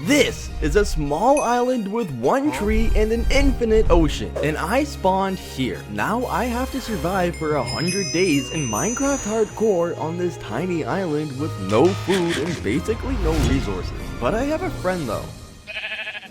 This is a small island with one tree and an infinite ocean, and I spawned here. Now I have to survive for 100 days in Minecraft Hardcore on this tiny island with no food and basically no resources. But I have a friend though.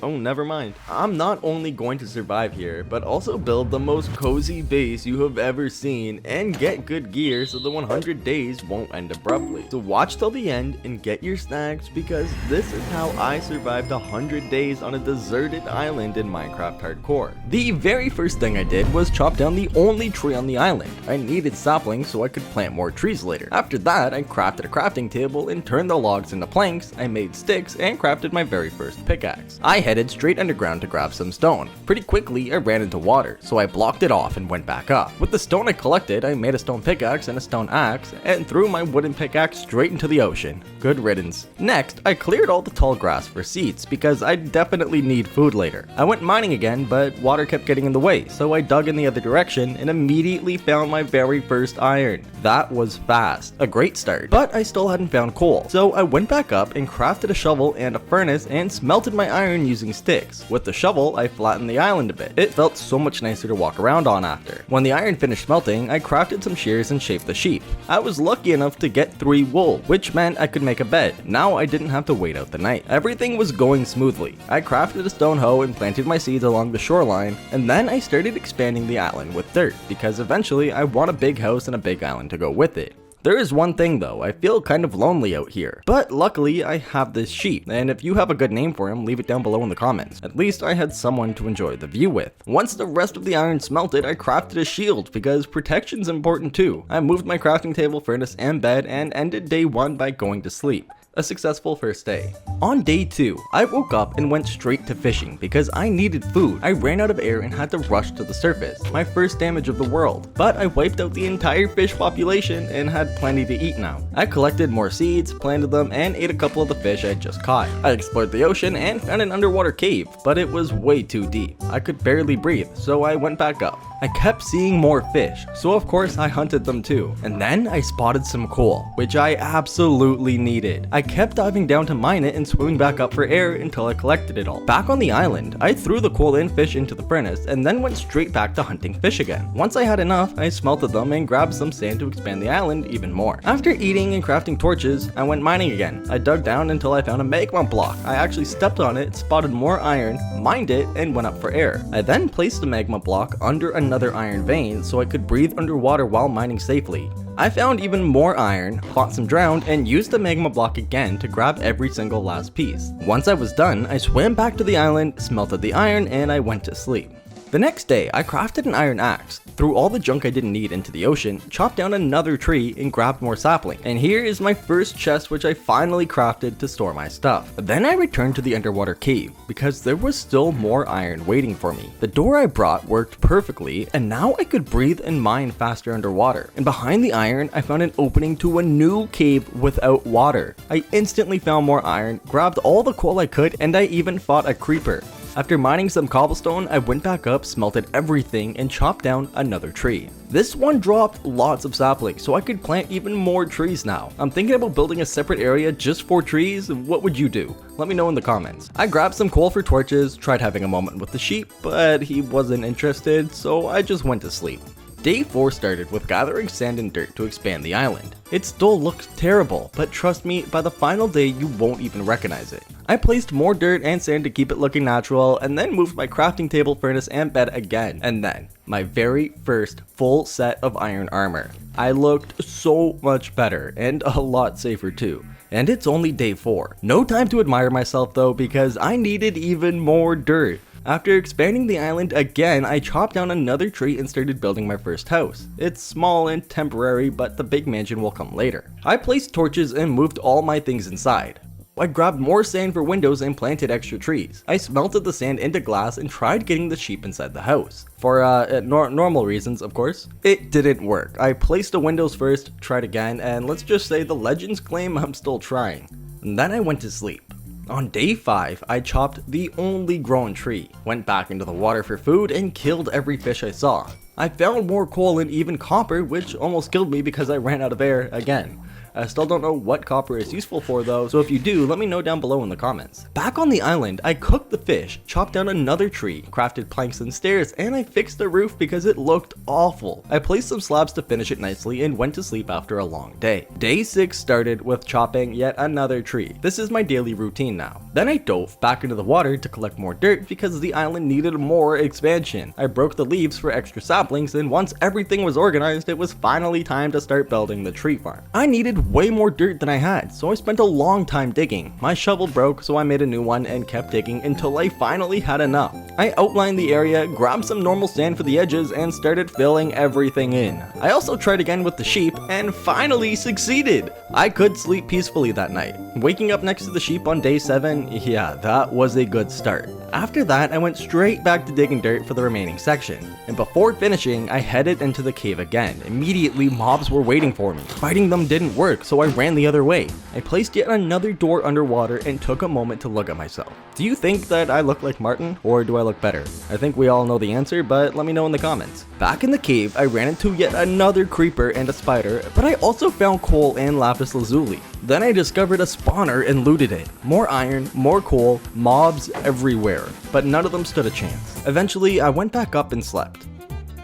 Oh, never mind. I'm not only going to survive here, but also build the most cozy base you have ever seen and get good gear so the 100 days won't end abruptly. So watch till the end and get your snacks because this is how I survived 100 days on a deserted island in Minecraft Hardcore. The very first thing I did was chop down the only tree on the island. I needed saplings so I could plant more trees later. After that, I crafted a crafting table and turned the logs into planks. I made sticks and crafted my very first pickaxe. I headed straight underground to grab some stone. Pretty quickly, I ran into water, so I blocked it off and went back up. With the stone I collected, I made a stone pickaxe and a stone axe, and threw my wooden pickaxe straight into the ocean. Good riddance. Next, I cleared all the tall grass for seeds, because I definitely need food later. I went mining again, but water kept getting in the way, so I dug in the other direction and immediately found my very first iron. That was fast. A great start. But I still hadn't found coal, so I went back up and crafted a shovel and a furnace and smelted my iron using sticks. With the shovel, I flattened the island a bit. It felt so much nicer to walk around on after. When the iron finished melting, I crafted some shears and shaped the sheep. I was lucky enough to get 3 wool, which meant I could make a bed. Now I didn't have to wait out the night. Everything was going smoothly. I crafted a stone hoe and planted my seeds along the shoreline, and then I started expanding the island with dirt, because eventually I want a big house and a big island to go with it. There is one thing though, I feel kind of lonely out here, but luckily I have this sheep, and if you have a good name for him, leave it down below in the comments. At least I had someone to enjoy the view with. Once the rest of the iron smelted, I crafted a shield because protection's important too. I moved my crafting table, furnace, and bed and ended day 1 by going to sleep. A successful first day. On day 2, I woke up and went straight to fishing because I needed food. I ran out of air and had to rush to the surface. My first damage of the world. But I wiped out the entire fish population and had plenty to eat now. I collected more seeds, planted them, and ate a couple of the fish I just caught. I explored the ocean and found an underwater cave, but it was way too deep. I could barely breathe, so I went back up. I kept seeing more fish, so of course I hunted them too. And then I spotted some coal, which I absolutely needed. I kept diving down to mine it and swimming back up for air until I collected it all. Back on the island, I threw the coal and fish into the furnace and then went straight back to hunting fish again. Once I had enough, I smelted them and grabbed some sand to expand the island even more. After eating and crafting torches, I went mining again. I dug down until I found a magma block. I actually stepped on it, spotted more iron, mined it, and went up for air. I then placed the magma block under another iron vein so I could breathe underwater while mining safely. I found even more iron, fought some drowned, and used the magma block again to grab every single last piece. Once I was done, I swam back to the island, smelted the iron, and I went to sleep. The next day, I crafted an iron axe, threw all the junk I didn't need into the ocean, chopped down another tree, and grabbed more sapling. And here is my first chest which I finally crafted to store my stuff. Then I returned to the underwater cave, because there was still more iron waiting for me. The door I brought worked perfectly, and now I could breathe and mine faster underwater. And behind the iron, I found an opening to a new cave without water. I instantly found more iron, grabbed all the coal I could, and I even fought a creeper. After mining some cobblestone, I went back up, smelted everything, and chopped down another tree. This one dropped lots of saplings, so I could plant even more trees now. I'm thinking about building a separate area just for trees. What would you do? Let me know in the comments. I grabbed some coal for torches, tried having a moment with the sheep, but he wasn't interested, so I just went to sleep. Day 4 started with gathering sand and dirt to expand the island. It still looks terrible, but trust me, by the final day you won't even recognize it. I placed more dirt and sand to keep it looking natural, and then moved my crafting table, furnace, and bed again. And then, my very first full set of iron armor. I looked so much better, and a lot safer too. And it's only day 4. No time to admire myself though, because I needed even more dirt. After expanding the island again, I chopped down another tree and started building my first house. It's small and temporary, but the big mansion will come later. I placed torches and moved all my things inside. I grabbed more sand for windows and planted extra trees. I smelted the sand into glass and tried getting the sheep inside the house. For normal reasons, of course. It didn't work. I placed the windows first, tried again, and let's just say the legends claim I'm still trying. And then I went to sleep. On day 5, I chopped the only grown tree, went back into the water for food, and killed every fish I saw. I found more coal and even copper, which almost killed me because I ran out of air again. I still don't know what copper is useful for though, so if you do, let me know down below in the comments. Back on the island, I cooked the fish, chopped down another tree, crafted planks and stairs, and I fixed the roof because it looked awful. I placed some slabs to finish it nicely and went to sleep after a long day. Day 6 started with chopping yet another tree. This is my daily routine now. Then I dove back into the water to collect more dirt because the island needed more expansion. I broke the leaves for extra saplings, and once everything was organized, it was finally time to start building the tree farm. I needed way more dirt than I had, so I spent a long time digging. My shovel broke, so I made a new one and kept digging until I finally had enough. I outlined the area, grabbed some normal sand for the edges, and started filling everything in. I also tried again with the sheep and finally succeeded. I could sleep peacefully that night. Waking up next to the sheep on day 7, yeah, that was a good start. After that, I went straight back to digging dirt for the remaining section, and before finishing, I headed into the cave again. Immediately, mobs were waiting for me. Fighting them didn't work, so I ran the other way. I placed yet another door underwater and took a moment to look at myself. Do you think that I look like Martin, or do I look better? I think we all know the answer, but let me know in the comments. Back in the cave, I ran into yet another creeper and a spider, but I also found coal and lapis lazuli. Then I discovered a spawner and looted it. More iron, more coal, mobs everywhere, but none of them stood a chance. Eventually, I went back up and slept.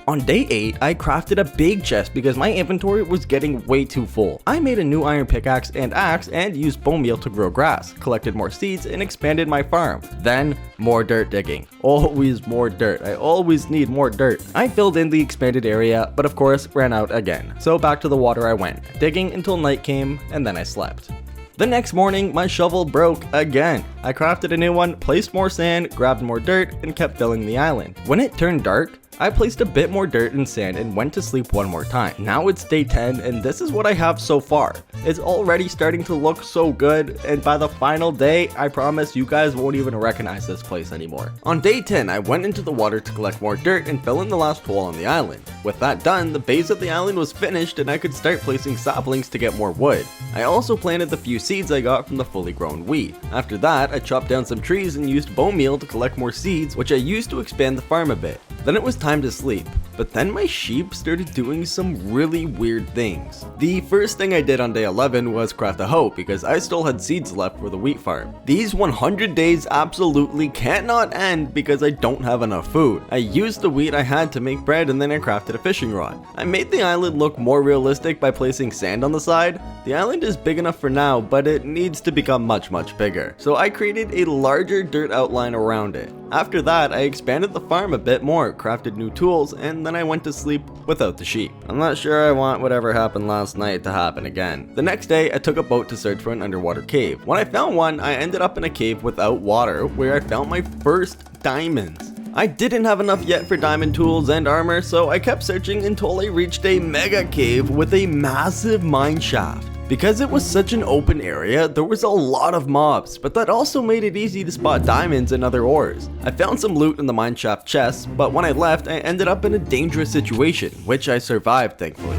On day 8, I crafted a big chest because my inventory was getting way too full. I made a new iron pickaxe and axe and used bone meal to grow grass, collected more seeds, and expanded my farm. Then, more dirt digging. Always more dirt. I always need more dirt. I filled in the expanded area, but of course ran out again. So back to the water I went, digging until night came, and then I slept. The next morning, my shovel broke again. I crafted a new one, placed more sand, grabbed more dirt, and kept filling the island. When it turned dark, I placed a bit more dirt and sand and went to sleep one more time. Now it's day 10 and this is what I have so far. It's already starting to look so good, and by the final day, I promise you guys won't even recognize this place anymore. On day 10, I went into the water to collect more dirt and fill in the last hole on the island. With that done, the base of the island was finished and I could start placing saplings to get more wood. I also planted the few seeds I got from the fully grown wheat. After that, I chopped down some trees and used bone meal to collect more seeds, which I used to expand the farm a bit. Then it was time to sleep, but then my sheep started doing some really weird things. The first thing I did on day 11 was craft a hoe because I still had seeds left for the wheat farm. These 100 days absolutely cannot end because I don't have enough food. I used the wheat I had to make bread and then I crafted a fishing rod. I made the island look more realistic by placing sand on the side. The island is big enough for now, but it needs to become much bigger. So I created a larger dirt outline around it. After that, I expanded the farm a bit more, crafted new tools, and then I went to sleep without the sheep. I'm not sure I want whatever happened last night to happen again. The next day, I took a boat to search for an underwater cave. When I found one, I ended up in a cave without water, where I found my first diamonds. I didn't have enough yet for diamond tools and armor, so I kept searching until I reached a mega cave with a massive mine shaft. Because it was such an open area, there was a lot of mobs, but that also made it easy to spot diamonds and other ores. I found some loot in the mineshaft chests, but when I left, I ended up in a dangerous situation, which I survived thankfully.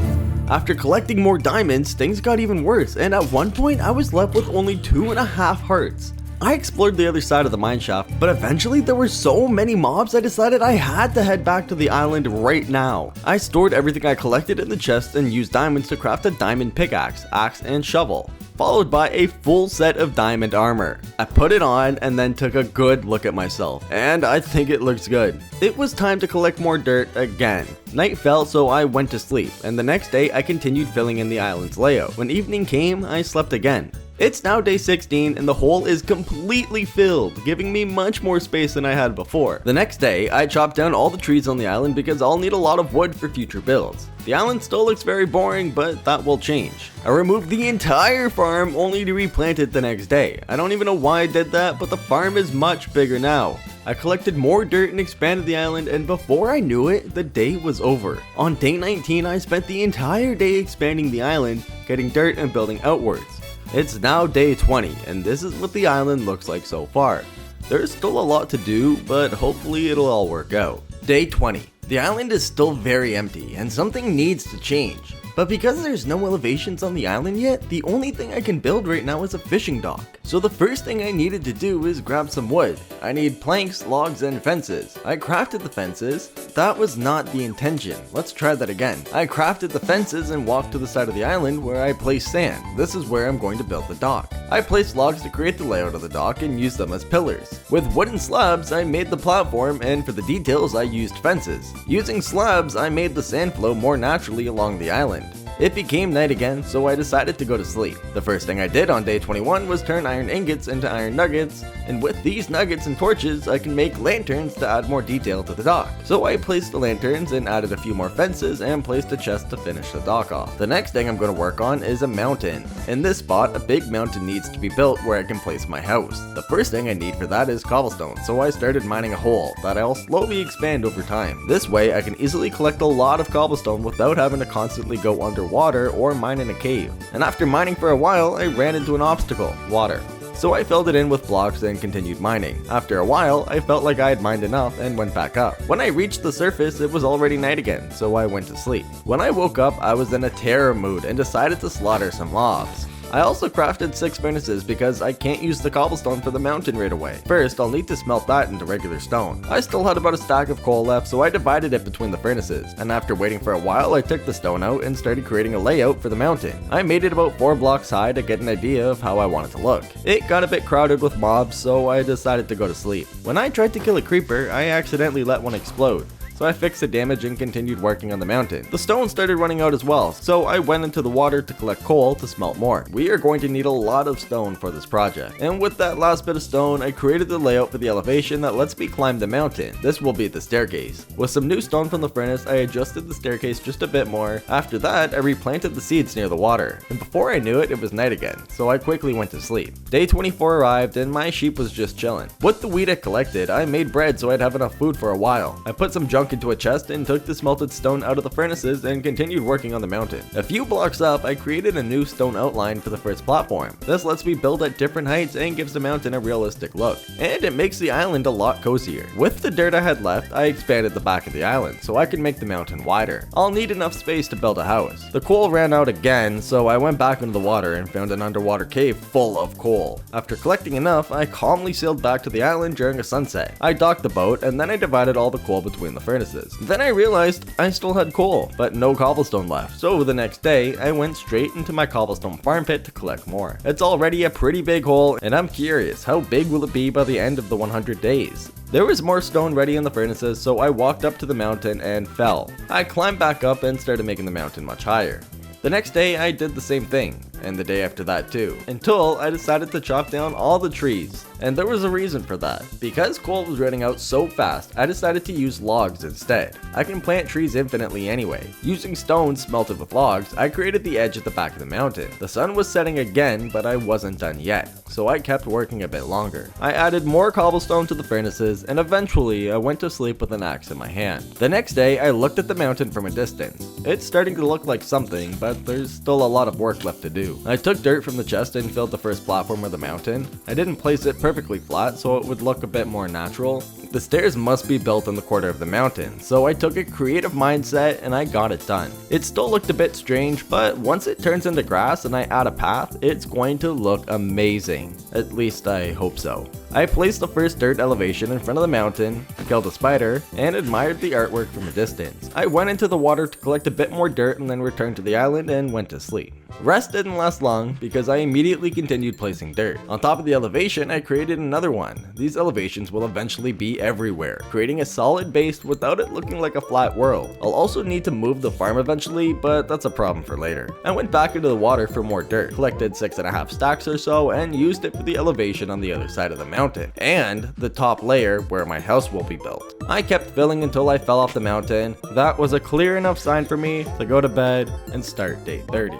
After collecting more diamonds, things got even worse, and at one point I was left with only 2.5 hearts. I explored the other side of the mineshaft, but eventually there were so many mobs I decided I had to head back to the island right now. I stored everything I collected in the chest and used diamonds to craft a diamond pickaxe, axe, and shovel, followed by a full set of diamond armor. I put it on and then took a good look at myself, and I think it looks good. It was time to collect more dirt again. Night fell, so I went to sleep, and the next day I continued filling in the island's layout. When evening came, I slept again. It's now day 16 and the hole is completely filled, giving me much more space than I had before. The next day, I chopped down all the trees on the island because I'll need a lot of wood for future builds. The island still looks very boring, but that will change. I removed the entire farm only to replant it the next day. I don't even know why I did that, but the farm is much bigger now. I collected more dirt and expanded the island, and before I knew it, the day was over. On day 19, I spent the entire day expanding the island, getting dirt and building outwards. It's now day 20, and this is what the island looks like so far. There's still a lot to do, but hopefully it'll all work out. Day 20. The island is still very empty, and something needs to change. But because there's no elevations on the island yet, the only thing I can build right now is a fishing dock. So the first thing I needed to do is grab some wood. I need planks, logs, and fences. I crafted the fences. That was not the intention. Let's try that again. I crafted the fences and walked to the side of the island where I placed sand. This is where I'm going to build the dock. I placed logs to create the layout of the dock and used them as pillars. With wooden slabs, I made the platform, and for the details, I used fences. Using slabs, I made the sand flow more naturally along the island. It became night again, so I decided to go to sleep. The first thing I did on day 21 was turn iron ingots into iron nuggets, and with these nuggets and torches, I can make lanterns to add more detail to the dock. So I placed the lanterns and added a few more fences and placed a chest to finish the dock off. The next thing I'm going to work on is a mountain. In this spot, a big mountain needs to be built where I can place my house. The first thing I need for that is cobblestone, so I started mining a hole that I'll slowly expand over time. This way, I can easily collect a lot of cobblestone without having to constantly go underwater or mine in a cave. And after mining for a while, I ran into an obstacle, water. So I filled it in with blocks and continued mining. After a while, I felt like I had mined enough and went back up. When I reached the surface, it was already night again, so I went to sleep. When I woke up, I was in a terror mood and decided to slaughter some mobs. I also crafted 6 furnaces because I can't use the cobblestone for the mountain right away. First, I'll need to smelt that into regular stone. I still had about a stack of coal left, so I divided it between the furnaces, and after waiting for a while, I took the stone out and started creating a layout for the mountain. I made it about 4 blocks high to get an idea of how I want it to look. It got a bit crowded with mobs, so I decided to go to sleep. When I tried to kill a creeper, I accidentally let one explode. So I fixed the damage and continued working on the mountain. The stone started running out as well, so I went into the water to collect coal to smelt more. We are going to need a lot of stone for this project. And with that last bit of stone, I created the layout for the elevation that lets me climb the mountain. This will be the staircase. With some new stone from the furnace, I adjusted the staircase just a bit more. After that, I replanted the seeds near the water. And before I knew it, it was night again, so I quickly went to sleep. Day 24 arrived and my sheep was just chilling. With the wheat I collected, I made bread so I'd have enough food for a while. I put some junk into a chest and took the smelted stone out of the furnaces and continued working on the mountain. A few blocks up, I created a new stone outline for the first platform. This lets me build at different heights and gives the mountain a realistic look. And it makes the island a lot cozier. With the dirt I had left, I expanded the back of the island so I could make the mountain wider. I'll need enough space to build a house. The coal ran out again, so I went back into the water and found an underwater cave full of coal. After collecting enough, I calmly sailed back to the island during a sunset. I docked the boat and then I divided all the coal between the furnaces. Then I realized I still had coal, but no cobblestone left. So the next day, I went straight into my cobblestone farm pit to collect more. It's already a pretty big hole, and I'm curious, how big will it be by the end of the 100 days? There was more stone ready in the furnaces, so I walked up to the mountain and fell. I climbed back up and started making the mountain much higher. The next day, I did the same thing, and the day after that too, until I decided to chop down all the trees. And there was a reason for that. Because coal was running out so fast, I decided to use logs instead. I can plant trees infinitely anyway. Using stone smelted with logs, I created the edge at the back of the mountain. The sun was setting again, but I wasn't done yet, so I kept working a bit longer. I added more cobblestone to the furnaces, and eventually I went to sleep with an axe in my hand. The next day, I looked at the mountain from a distance. It's starting to look like something, but there's still a lot of work left to do. I took dirt from the chest and filled the first platform of the mountain. I didn't place it perfectly flat, so it would look a bit more natural. The stairs must be built in the corner of the mountain, so I took a creative mindset and I got it done. It still looked a bit strange, but once it turns into grass and I add a path, it's going to look amazing. At least I hope so. I placed the first dirt elevation in front of the mountain, killed a spider, and admired the artwork from a distance. I went into the water to collect a bit more dirt and then returned to the island and went to sleep. Rest didn't last long because I immediately continued placing dirt. On top of the elevation, I created another one. These elevations will eventually be everywhere, creating a solid base without it looking like a flat world. I'll also need to move the farm eventually, but that's a problem for later. I went back into the water for more dirt, collected 6.5 stacks or so, and used it for the elevation on the other side of the mountain, and the top layer where my house will be built. I kept filling until I fell off the mountain. That was a clear enough sign for me to go to bed and start day 30.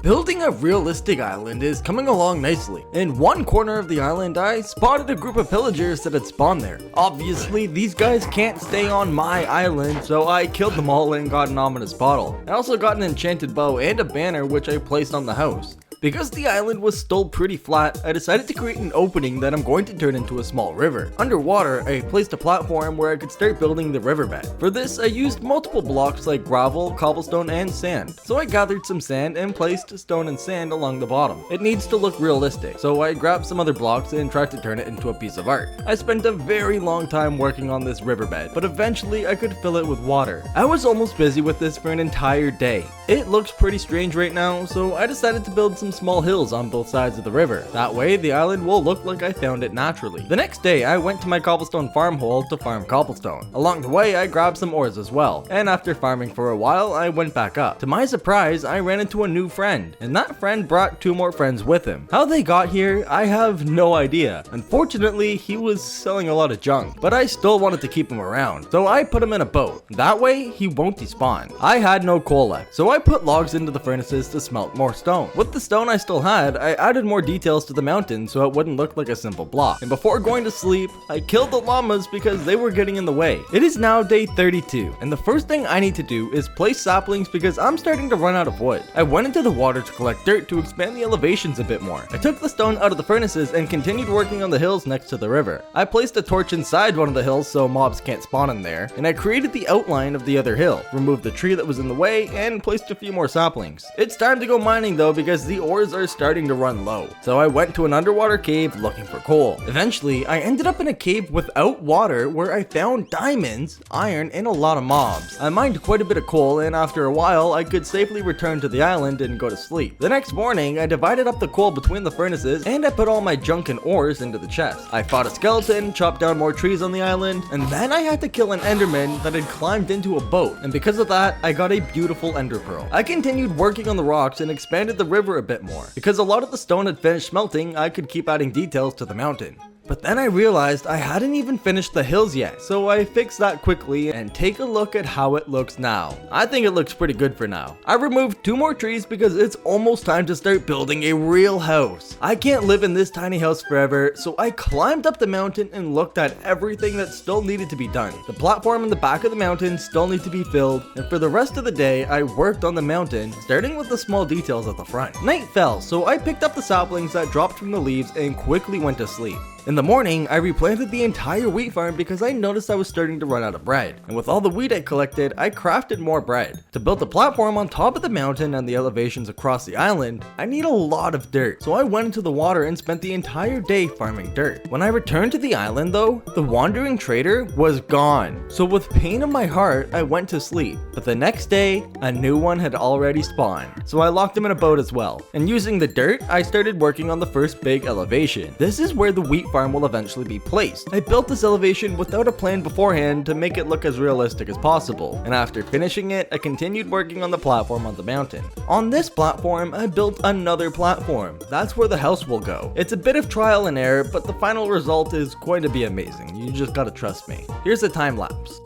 Building a realistic island is coming along nicely. In one corner of the island, I spotted a group of pillagers that had spawned there. Obviously, these guys can't stay on my island, so I killed them all and got an ominous bottle. I also got an enchanted bow and a banner which I placed on the house. Because the island was still pretty flat, I decided to create an opening that I'm going to turn into a small river. Underwater, I placed a platform where I could start building the riverbed. For this, I used multiple blocks like gravel, cobblestone, and sand. So I gathered some sand and placed stone and sand along the bottom. It needs to look realistic, so I grabbed some other blocks and tried to turn it into a piece of art. I spent a very long time working on this riverbed, but eventually I could fill it with water. I was almost busy with this for an entire day. It looks pretty strange right now, so I decided to build some small hills on both sides of the river. That way, the island will look like I found it naturally. The next day, I went to my cobblestone farm hole to farm cobblestone. Along the way, I grabbed some ores as well, and after farming for a while, I went back up. To my surprise, I ran into a new friend, and that friend brought 2 more friends with him. How they got here, I have no idea. Unfortunately, he was selling a lot of junk, but I still wanted to keep him around, so I put him in a boat. That way, he won't despawn. I had no coal left, so I put logs into the furnaces to smelt more stone. With the stone I still had, I added more details to the mountain so it wouldn't look like a simple block. And before going to sleep, I killed the llamas because they were getting in the way. It is now day 32, and the first thing I need to do is place saplings because I'm starting to run out of wood. I went into the water to collect dirt to expand the elevations a bit more. I took the stone out of the furnaces and continued working on the hills next to the river. I placed a torch inside one of the hills so mobs can't spawn in there, and I created the outline of the other hill, removed the tree that was in the way, and placed a few more saplings. It's time to go mining though because the ores are starting to run low. So I went to an underwater cave looking for coal. Eventually, I ended up in a cave without water where I found diamonds, iron, and a lot of mobs. I mined quite a bit of coal, and after a while, I could safely return to the island and go to sleep. The next morning, I divided up the coal between the furnaces, and I put all my junk and ores into the chest. I fought a skeleton, chopped down more trees on the island, and then I had to kill an enderman that had climbed into a boat, and because of that, I got a beautiful ender pearl. I continued working on the rocks and expanded the river a bit more. Because a lot of the stone had finished smelting, I could keep adding details to the mountain. But then I realized I hadn't even finished the hills yet, so I fixed that quickly and take a look at how it looks now. I think it looks pretty good for now. I removed 2 more trees because it's almost time to start building a real house. I can't live in this tiny house forever, so I climbed up the mountain and looked at everything that still needed to be done. The platform in the back of the mountain still needs to be filled, and for the rest of the day I worked on the mountain, starting with the small details at the front. Night fell, so I picked up the saplings that dropped from the leaves and quickly went to sleep. In the morning, I replanted the entire wheat farm because I noticed I was starting to run out of bread. And with all the wheat I collected, I crafted more bread. To build the platform on top of the mountain and the elevations across the island, I need a lot of dirt. So I went into the water and spent the entire day farming dirt. When I returned to the island though, the wandering trader was gone. So with pain in my heart, I went to sleep. But the next day, a new one had already spawned. So I locked him in a boat as well. And using the dirt, I started working on the first big elevation. This is where the wheat farm will eventually be placed. I built this elevation without a plan beforehand to make it look as realistic as possible, and after finishing it, I continued working on the platform on the mountain. On this platform, I built another platform. That's where the house will go. It's a bit of trial and error, but the final result is going to be amazing. You just gotta trust me. Here's a time lapse.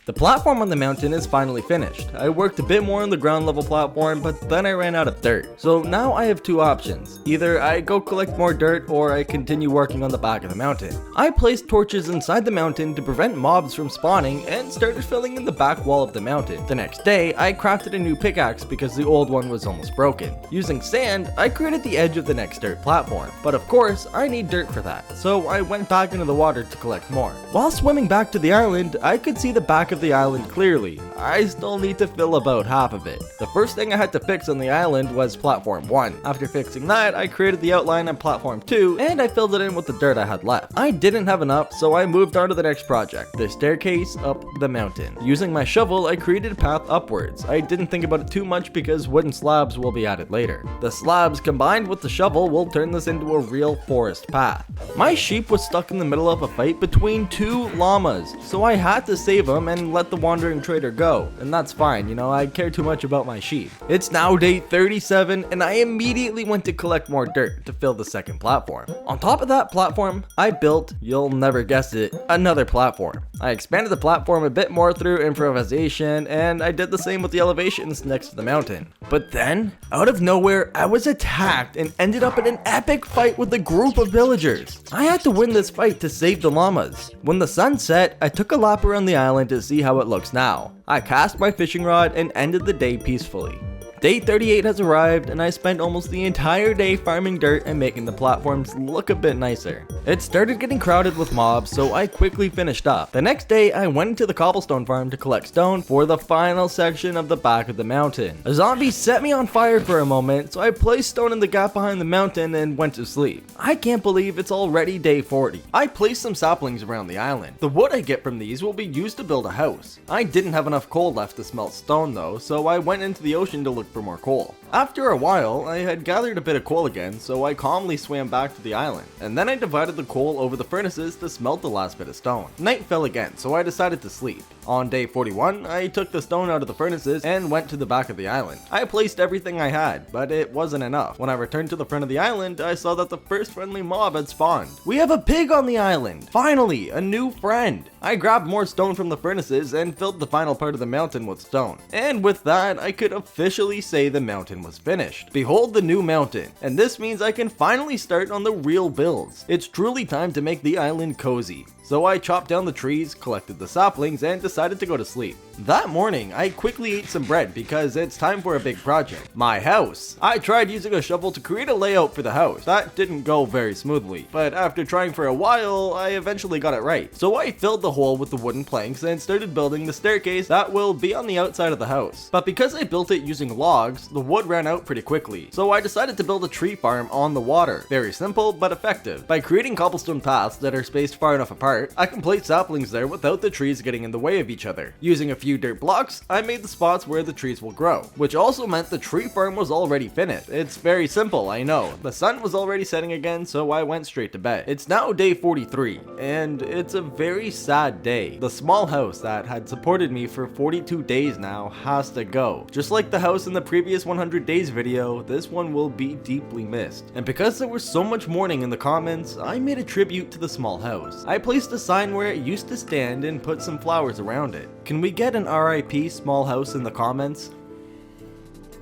The platform on the mountain is finally finished. I worked a bit more on the ground level platform, but then I ran out of dirt. So now I have 2 options. Either I go collect more dirt or I continue working on the back of the mountain. I placed torches inside the mountain to prevent mobs from spawning and started filling in the back wall of the mountain. The next day, I crafted a new pickaxe because the old one was almost broken. Using sand, I created the edge of the next dirt platform. But of course, I need dirt for that. So I went back into the water to collect more. While swimming back to the island, I could see the back of the island clearly. I still need to fill about half of it. The first thing I had to fix on the island was platform 1. After fixing that, I created the outline on platform 2 and I filled it in with the dirt I had left. I didn't have enough, so I moved on to the next project, the staircase up the mountain. Using my shovel, I created a path upwards. I didn't think about it too much because wooden slabs will be added later. The slabs combined with the shovel will turn this into a real forest path. My sheep was stuck in the middle of a fight between 2 llamas, so I had to save them and and let the wandering trader go, and that's fine, you know, I care too much about my sheep. It's now day 37, and I immediately went to collect more dirt to fill the second platform. On top of that platform, I built, you'll never guess it, another platform. I expanded the platform a bit more through improvisation, and I did the same with the elevations next to the mountain. But then, out of nowhere, I was attacked and ended up in an epic fight with a group of villagers. I had to win this fight to save the llamas. When the sun set, I took a lap around the island to see how it looks now. I cast my fishing rod and ended the day peacefully. Day 38 has arrived, and I spent almost the entire day farming dirt and making the platforms look a bit nicer. It started getting crowded with mobs, so I quickly finished up. The next day, I went into the cobblestone farm to collect stone for the final section of the back of the mountain. A zombie set me on fire for a moment, so I placed stone in the gap behind the mountain and went to sleep. I can't believe it's already day 40. I placed some saplings around the island. The wood I get from these will be used to build a house. I didn't have enough coal left to smelt stone though, so I went into the ocean to look for more coal. After a while, I had gathered a bit of coal again, so I calmly swam back to the island, and then I divided the coal over the furnaces to smelt the last bit of stone. Night fell again, so I decided to sleep. On day 41, I took the stone out of the furnaces and went to the back of the island. I placed everything I had, but it wasn't enough. When I returned to the front of the island, I saw that the first friendly mob had spawned. We have a pig on the island! Finally, a new friend! I grabbed more stone from the furnaces and filled the final part of the mountain with stone. And with that, I could officially say the mountain was finished. Behold the new mountain, and this means I can finally start on the real builds. It's truly time to make the island cozy. So I chopped down the trees, collected the saplings, and decided to go to sleep. That morning, I quickly ate some bread because it's time for a big project. My house. I tried using a shovel to create a layout for the house. That didn't go very smoothly, but after trying for a while, I eventually got it right. So I filled the hole with the wooden planks and started building the staircase that will be on the outside of the house. But because I built it using logs, the wood ran out pretty quickly. So I decided to build a tree farm on the water. Very simple, but effective. By creating cobblestone paths that are spaced far enough apart, I can place saplings there without the trees getting in the way of each other. Using a few dirt blocks, I made the spots where the trees will grow, which also meant the tree farm was already finished. It's very simple, I know. The sun was already setting again, so I went straight to bed. It's now day 43, and it's a very sad day. The small house that had supported me for 42 days now has to go. Just like the house in the previous 100 days video, this one will be deeply missed. And because there was so much mourning in the comments, I made a tribute to the small house. I placed a sign where it used to stand and put some flowers around it. Can we get an RIP small house in the comments?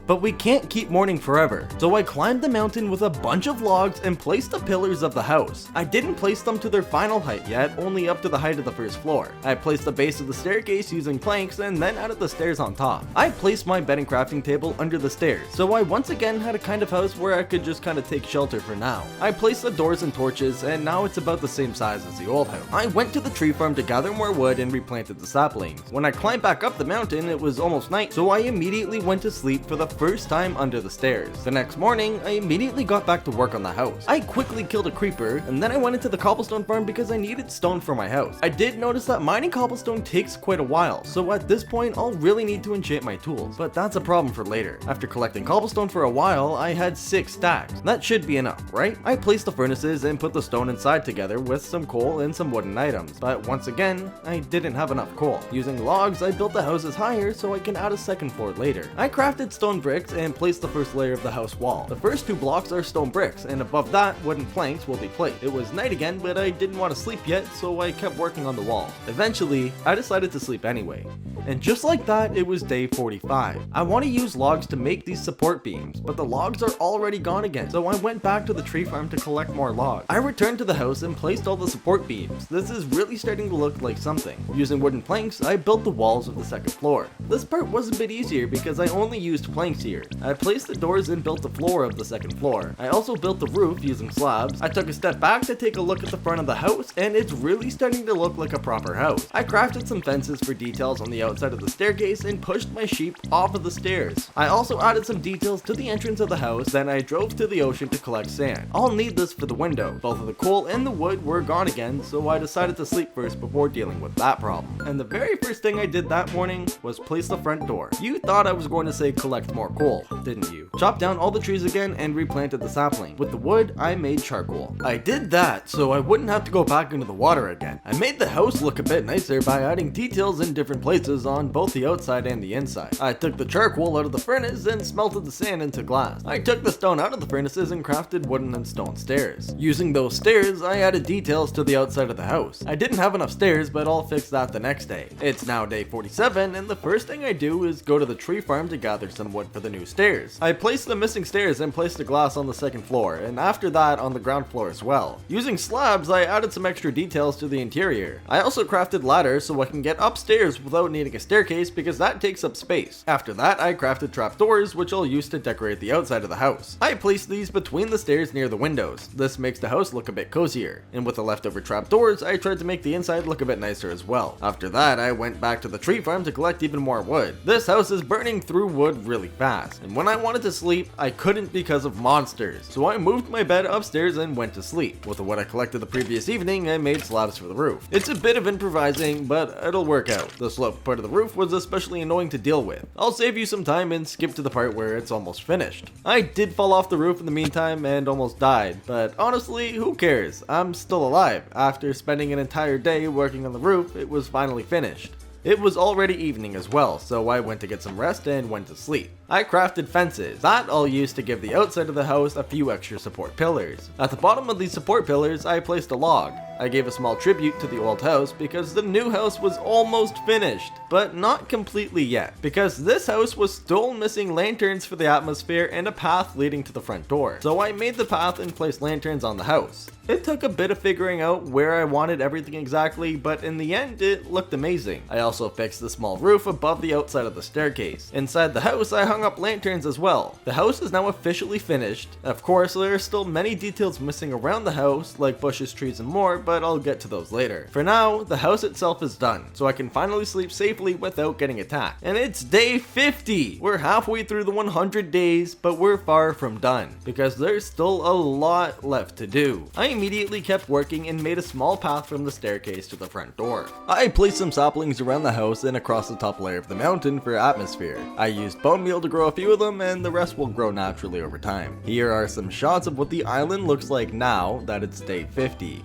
But we can't keep mourning forever, so I climbed the mountain with a bunch of logs and placed the pillars of the house. I didn't place them to their final height yet, only up to the height of the first floor. I placed the base of the staircase using planks and then added the stairs on top. I placed my bed and crafting table under the stairs, so I once again had a kind of house where I could just kind of take shelter for now. I placed the doors and torches, and now it's about the same size as the old house. I went to the tree farm to gather more wood and replanted the saplings. When I climbed back up the mountain, it was almost night, so I immediately went to sleep for the first time under the stairs. The next morning, I immediately got back to work on the house. I quickly killed a creeper, and then I went into the cobblestone farm because I needed stone for my house. I did notice that mining cobblestone takes quite a while, so at this point, I'll really need to enchant my tools, but that's a problem for later. After collecting cobblestone for a while, I had 6 stacks. That should be enough, right? I placed the furnaces and put the stone inside together with some coal and some wooden items, but once again, I didn't have enough coal. Using logs, I built the houses higher so I can add a second floor later. I crafted stone bricks and placed the first layer of the house wall. The first 2 blocks are stone bricks, and above that, wooden planks will be placed. It was night again, but I didn't want to sleep yet, so I kept working on the wall. Eventually, I decided to sleep anyway. And just like that, it was day 45. I want to use logs to make these support beams, but the logs are already gone again, so I went back to the tree farm to collect more logs. I returned to the house and placed all the support beams. This is really starting to look like something. Using wooden planks, I built the walls of the second floor. This part was a bit easier because I only used planks here. I placed the doors and built the floor of the second floor. I also built the roof using slabs. I took a step back to take a look at the front of the house, and it's really starting to look like a proper house. I crafted some fences for details on the outside of the staircase and pushed my sheep off of the stairs. I also added some details to the entrance of the house, then I drove to the ocean to collect sand. I'll need this for the window. Both of the coal and the wood were gone again, so I decided to sleep first before dealing with that problem. And the very first thing I did that morning was place the front door. You thought I was going to say collect more more coal, didn't you? Chopped down all the trees again and replanted the sapling. With the wood, I made charcoal. I did that so I wouldn't have to go back into the water again. I made the house look a bit nicer by adding details in different places on both the outside and the inside. I took the charcoal out of the furnace and smelted the sand into glass. I took the stone out of the furnaces and crafted wooden and stone stairs. Using those stairs, I added details to the outside of the house. I didn't have enough stairs, but I'll fix that the next day. It's now day 47, and the first thing I do is go to the tree farm to gather some wood for the new stairs. I placed the missing stairs and placed the glass on the second floor, and after that on the ground floor as well. Using slabs, I added some extra details to the interior. I also crafted ladders so I can get upstairs without needing a staircase because that takes up space. After that, I crafted trapdoors, which I'll use to decorate the outside of the house. I placed these between the stairs near the windows. This makes the house look a bit cozier. And with the leftover trapdoors, I tried to make the inside look a bit nicer as well. After that, I went back to the tree farm to collect even more wood. This house is burning through wood really fast, and when I wanted to sleep, I couldn't because of monsters. So I moved my bed upstairs and went to sleep. With the wood I collected the previous evening, I made slabs for the roof. It's a bit of improvising, but it'll work out. The sloped part of the roof was especially annoying to deal with. I'll save you some time and skip to the part where it's almost finished. I did fall off the roof in the meantime and almost died, but honestly, who cares? I'm still alive. After spending an entire day working on the roof, it was finally finished. It was already evening as well, so I went to get some rest and went to sleep. I crafted fences. That I'll use to give the outside of the house a few extra support pillars. At the bottom of these support pillars, I placed a log. I gave a small tribute to the old house because the new house was almost finished, but not completely yet, because this house was still missing lanterns for the atmosphere and a path leading to the front door. So I made the path and placed lanterns on the house. It took a bit of figuring out where I wanted everything exactly, but in the end it looked amazing. I also fixed the small roof above the outside of the staircase. Inside the house I hung up lanterns as well. The house is now officially finished. Of course, there are still many details missing around the house, like bushes, trees, and more, but I'll get to those later. For now, the house itself is done, so I can finally sleep safely without getting attacked. And it's day 50! We're halfway through the 100 days, but we're far from done, because there's still a lot left to do. I immediately kept working and made a small path from the staircase to the front door. I placed some saplings around the house and across the top layer of the mountain for atmosphere. I used bone meal to grow a few of them, and the rest will grow naturally over time. Here are some shots of what the island looks like now that it's day 50.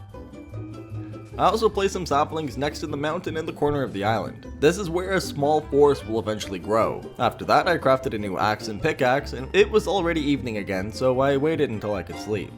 I also placed some saplings next to the mountain in the corner of the island. This is where a small forest will eventually grow. After that, I crafted a new axe and pickaxe, and it was already evening again, so I waited until I could sleep.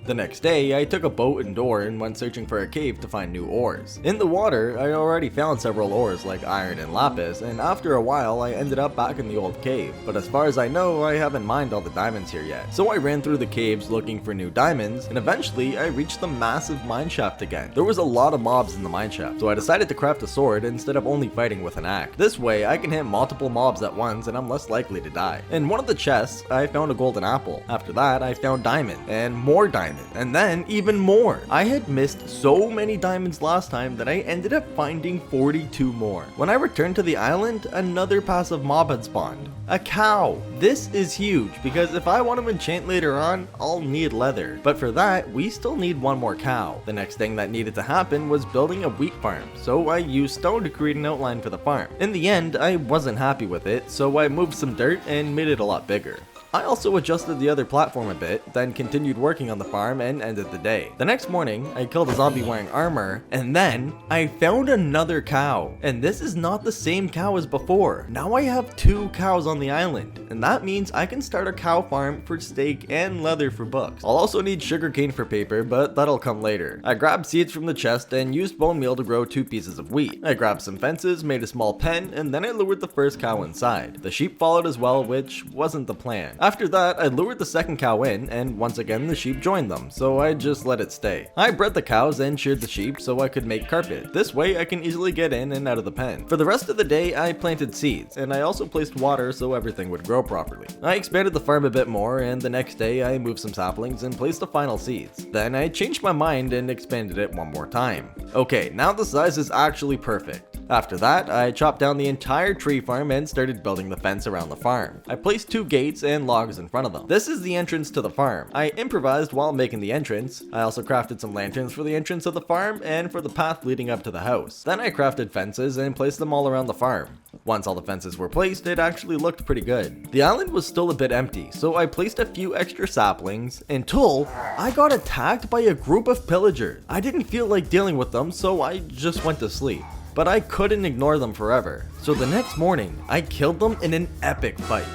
The next day, I took a boat and oar and went searching for a cave to find new ores. In the water, I already found several ores like iron and lapis, and after a while, I ended up back in the old cave. But as far as I know, I haven't mined all the diamonds here yet. So I ran through the caves looking for new diamonds, and eventually, I reached the massive mine shaft again. There was a lot of mobs in the mine shaft, so I decided to craft a sword instead of only fighting with an axe. This way, I can hit multiple mobs at once and I'm less likely to die. In one of the chests, I found a golden apple. After that, I found diamond, and more diamond. And then even more. I had missed so many diamonds last time that I ended up finding 42 more. When I returned to the island, another passive mob had spawned. A cow. This is huge because if I want to enchant later on, I'll need leather. But for that, we still need one more cow. The next thing that needed to happen was building a wheat farm, so I used stone to create an outline for the farm. In the end, I wasn't happy with it, so I moved some dirt and made it a lot bigger. I also adjusted the other platform a bit, then continued working on the farm and ended the day. The next morning, I killed a zombie wearing armor, and then I found another cow. And this is not the same cow as before. Now I have 2 cows on the island, and that means I can start a cow farm for steak and leather for books. I'll also need sugarcane for paper, but that'll come later. I grabbed seeds from the chest and used bone meal to grow 2 pieces of wheat. I grabbed some fences, made a small pen, and then I lured the first cow inside. The sheep followed as well, which wasn't the plan. After that, I lured the second cow in, and once again the sheep joined them, so I just let it stay. I bred the cows and sheared the sheep so I could make carpet. This way I can easily get in and out of the pen. For the rest of the day, I planted seeds, and I also placed water so everything would grow properly. I expanded the farm a bit more, and the next day I moved some saplings and placed the final seeds. Then I changed my mind and expanded it one more time. Okay, now the size is actually perfect. After that, I chopped down the entire tree farm and started building the fence around the farm. I placed 2 gates and logs in front of them. This is the entrance to the farm. I improvised while making the entrance. I also crafted some lanterns for the entrance of the farm and for the path leading up to the house. Then I crafted fences and placed them all around the farm. Once all the fences were placed, it actually looked pretty good. The island was still a bit empty, so I placed a few extra saplings until I got attacked by a group of pillagers. I didn't feel like dealing with them, so I just went to sleep. But I couldn't ignore them forever. So the next morning, I killed them in an epic fight.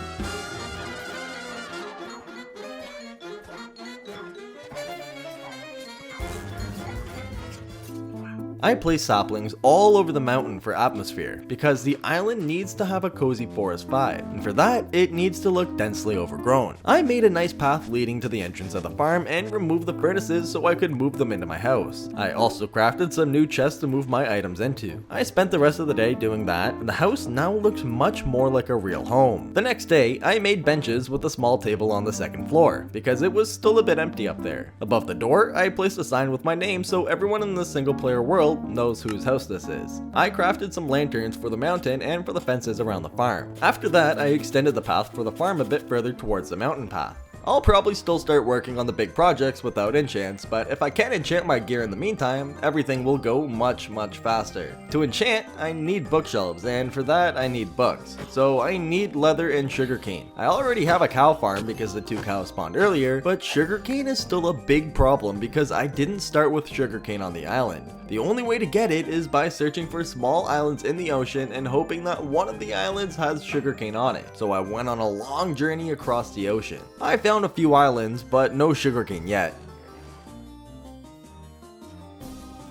I place saplings all over the mountain for atmosphere, because the island needs to have a cozy forest vibe, and for that, it needs to look densely overgrown. I made a nice path leading to the entrance of the farm and removed the furnaces so I could move them into my house. I also crafted some new chests to move my items into. I spent the rest of the day doing that, and the house now looks much more like a real home. The next day, I made benches with a small table on the second floor, because it was still a bit empty up there. Above the door, I placed a sign with my name so everyone in the single player world knows whose house this is. I crafted some lanterns for the mountain and for the fences around the farm. After that, I extended the path for the farm a bit further towards the mountain path. I'll probably still start working on the big projects without enchants, but if I can enchant my gear in the meantime, everything will go much faster. To enchant, I need bookshelves, and for that I need books. So I need leather and sugarcane. I already have a cow farm because the 2 cows spawned earlier, but sugarcane is still a big problem because I didn't start with sugarcane on the island. The only way to get it is by searching for small islands in the ocean and hoping that one of the islands has sugarcane on it. So I went on a long journey across the ocean. I found a few islands, but no sugarcane yet.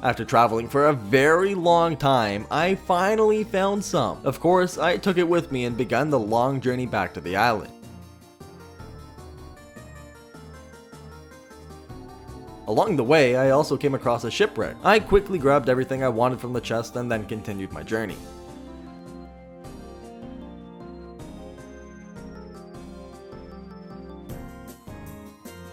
After traveling for a very long time, I finally found some. Of course, I took it with me and began the long journey back to the island. Along the way, I also came across a shipwreck. I quickly grabbed everything I wanted from the chest and then continued my journey.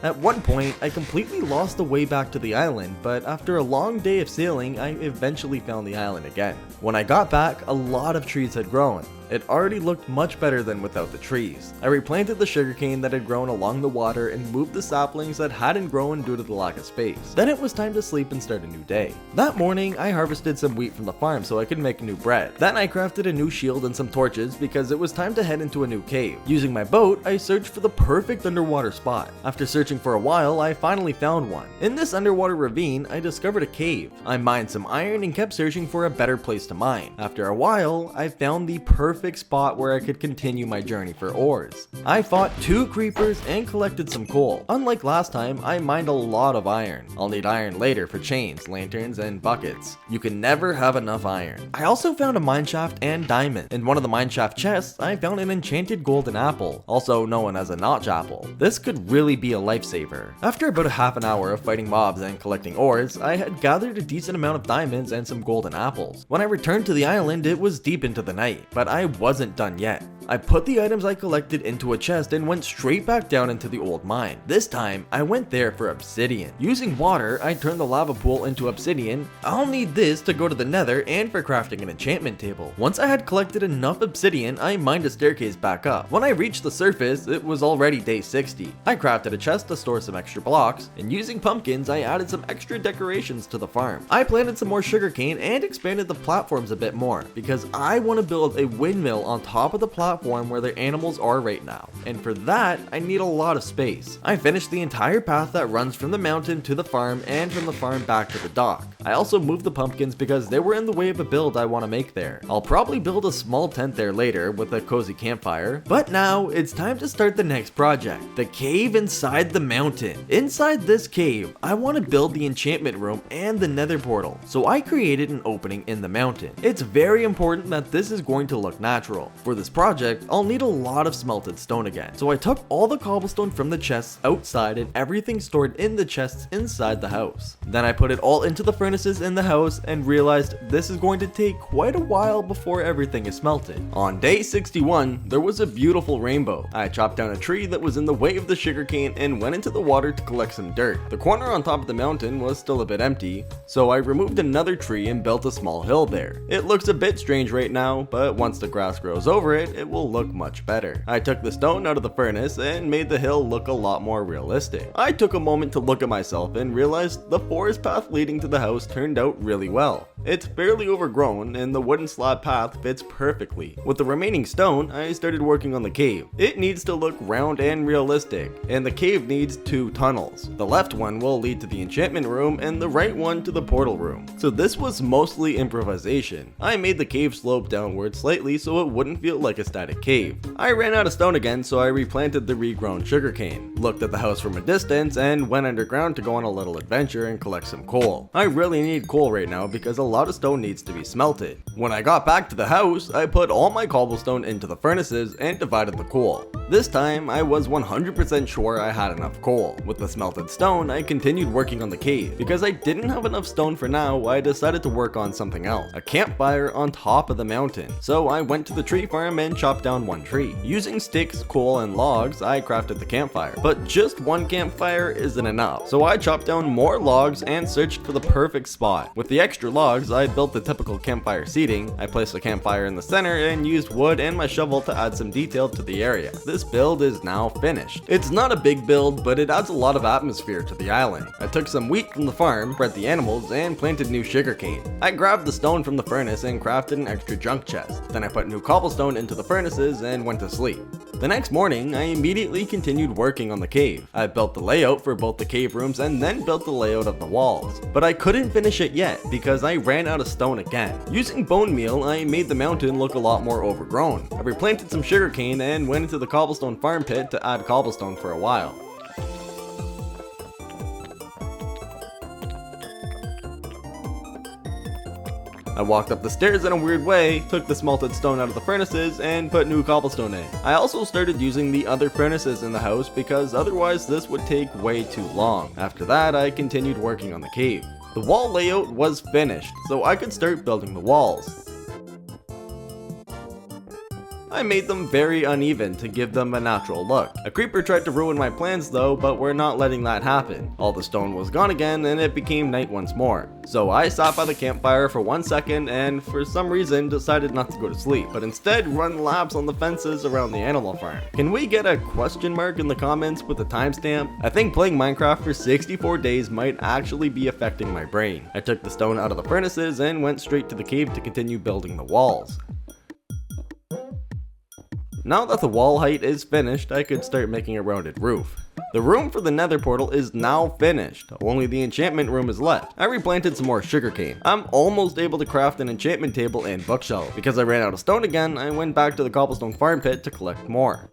At one point, I completely lost the way back to the island, but after a long day of sailing, I eventually found the island again. When I got back, a lot of trees had grown. It already looked much better than without the trees. I replanted the sugarcane that had grown along the water and moved the saplings that hadn't grown due to the lack of space. Then it was time to sleep and start a new day. That morning, I harvested some wheat from the farm so I could make new bread. Then I crafted a new shield and some torches because it was time to head into a new cave. Using my boat, I searched for the perfect underwater spot. After searching for a while, I finally found one. In this underwater ravine, I discovered a cave. I mined some iron and kept searching for a better place to mine. After a while, I found the perfect spot where I could continue my journey for ores. I fought 2 creepers and collected some coal. Unlike last time, I mined a lot of iron. I'll need iron later for chains, lanterns, and buckets. You can never have enough iron. I also found a mineshaft and diamond. In one of the mineshaft chests, I found an enchanted golden apple, also known as a notch apple. This could really be a lifesaver. After about a half an hour of fighting mobs and collecting ores, I had gathered a decent amount of diamonds and some golden apples. When I returned to the island, it was deep into the night, but I wasn't done yet. I put the items I collected into a chest and went straight back down into the old mine. This time, I went there for obsidian. Using water, I turned the lava pool into obsidian. I'll need this to go to the Nether and for crafting an enchantment table. Once I had collected enough obsidian, I mined a staircase back up. When I reached the surface, it was already day 60. I crafted a chest to store some extra blocks, and using pumpkins, I added some extra decorations to the farm. I planted some more sugarcane and expanded the platforms a bit more, because I want to build a windmill on top of the platform where the animals are right now, and for that I need a lot of space. I finished the entire path that runs from the mountain to the farm and from the farm back to the dock. I also moved the pumpkins because they were in the way of a build I want to make there. I'll probably build a small tent there later with a cozy campfire, but now it's time to start the next project, the cave inside the mountain. Inside this cave, I want to build the enchantment room and the nether portal, so I created an opening in the mountain. It's very important that this is going to look natural. For this project, I'll need a lot of smelted stone again. So I took all the cobblestone from the chests outside and everything stored in the chests inside the house. Then I put it all into the furnace furnaces in the house and realized this is going to take quite a while before everything is smelted. On day 61, there was a beautiful rainbow. I chopped down a tree that was in the way of the sugarcane and went into the water to collect some dirt. The corner on top of the mountain was still a bit empty, so I removed another tree and built a small hill there. It looks a bit strange right now, but once the grass grows over it, it will look much better. I took the stone out of the furnace and made the hill look a lot more realistic. I took a moment to look at myself and realized the forest path leading to the house turned out really well. It's fairly overgrown and the wooden slab path fits perfectly. With the remaining stone, I started working on the cave. It needs to look round and realistic, and the cave needs 2 tunnels. The left one will lead to the enchantment room and the right one to the portal room. So this was mostly improvisation. I made the cave slope downward slightly so it wouldn't feel like a static cave. I ran out of stone again, so I replanted the regrown sugarcane, looked at the house from a distance, and went underground to go on a little adventure and collect some coal. I really need coal right now because a lot of stone needs to be smelted. When I got back to the house, I put all my cobblestone into the furnaces and divided the coal. This time, I was 100% sure I had enough coal. With the smelted stone, I continued working on the cave. Because I didn't have enough stone for now, I decided to work on something else, a campfire on top of the mountain. So I went to the tree farm and chopped down 1 tree. Using sticks, coal, and logs, I crafted the campfire. But just 1 campfire isn't enough. So I chopped down more logs and searched for the perfect spot. With the extra logs, I built the typical campfire seating. I placed the campfire in the center and used wood and my shovel to add some detail to the area. This build is now finished. It's not a big build, but it adds a lot of atmosphere to the island. I took some wheat from the farm, bred the animals, and planted new sugarcane. I grabbed the stone from the furnace and crafted an extra junk chest. Then I put new cobblestone into the furnaces and went to sleep. The next morning, I immediately continued working on the cave. I built the layout for both the cave rooms and then built the layout of the walls. But I couldn't finish it yet because I ran out of stone again. Using bone meal, I made the mountain look a lot more overgrown. I replanted some sugarcane and went into the cobblestone farm pit to add cobblestone for a while. I walked up the stairs in a weird way, took the smelted stone out of the furnaces, and put new cobblestone in. I also started using the other furnaces in the house because otherwise this would take way too long. After that, I continued working on the cave. The wall layout was finished, so I could start building the walls. I made them very uneven to give them a natural look. A creeper tried to ruin my plans though, but we're not letting that happen. All the stone was gone again and it became night once more. So I sat by the campfire for 1 second and for some reason decided not to go to sleep, but instead run laps on the fences around the animal farm. Can we get a question mark in the comments with a timestamp? I think playing Minecraft for 64 days might actually be affecting my brain. I took the stone out of the furnaces and went straight to the cave to continue building the walls. Now that the wall height is finished, I could start making a rounded roof. The room for the Nether portal is now finished, only the enchantment room is left. I replanted some more sugarcane. I'm almost able to craft an enchantment table and bookshelf. Because I ran out of stone again, I went back to the cobblestone farm pit to collect more.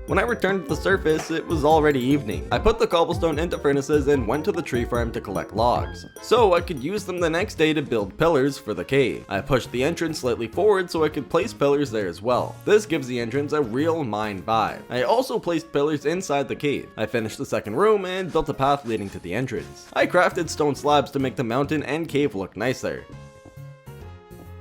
When I returned to the surface, it was already evening. I put the cobblestone into furnaces and went to the tree farm to collect logs, so I could use them the next day to build pillars for the cave. I pushed the entrance slightly forward so I could place pillars there as well. This gives the entrance a real mine vibe. I also placed pillars inside the cave. I finished the second room and built a path leading to the entrance. I crafted stone slabs to make the mountain and cave look nicer.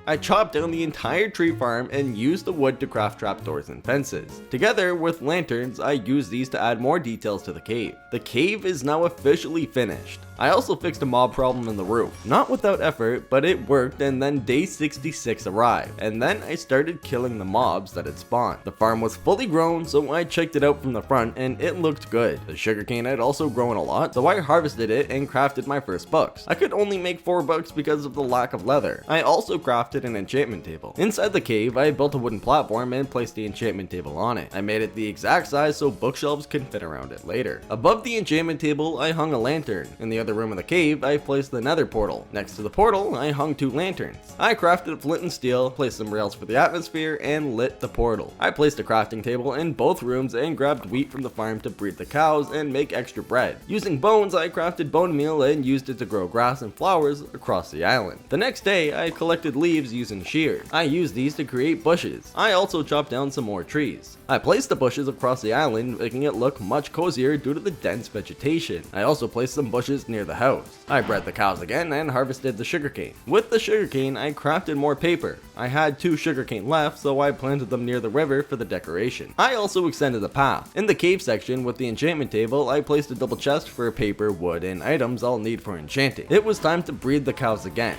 I chopped down the entire tree farm and used the wood to craft trapdoors and fences. Together with lanterns, I used these to add more details to the cave. The cave is now officially finished. I also fixed a mob problem in the roof. Not without effort, but it worked, and then day 66 arrived, and then I started killing the mobs that had spawned. The farm was fully grown, so I checked it out from the front and it looked good. The sugarcane had also grown a lot, so I harvested it and crafted my first books. I could only make 4 books because of the lack of leather. I also crafted an enchantment table. Inside the cave, I built a wooden platform and placed the enchantment table on it. I made it the exact size so bookshelves can fit around it later. Above the enchantment table, I hung a lantern. In the other other room in the cave, I placed the nether portal. Next to the portal, I hung 2 lanterns. I crafted flint and steel, placed some rails for the atmosphere, and lit the portal. I placed a crafting table in both rooms and grabbed wheat from the farm to breed the cows and make extra bread. Using bones, I crafted bone meal and used it to grow grass and flowers across the island. The next day, I collected leaves using shears. I used these to create bushes. I also chopped down some more trees. I placed the bushes across the island, making it look much cozier due to the dense vegetation. I also placed some bushes near the house. I bred the cows again and harvested the sugarcane. With the sugarcane, I crafted more paper. I had 2 sugarcane left, so I planted them near the river for the decoration. I also extended the path. In the cave section with the enchantment table, I placed a double chest for paper, wood, and items I'll need for enchanting. It was time to breed the cows again.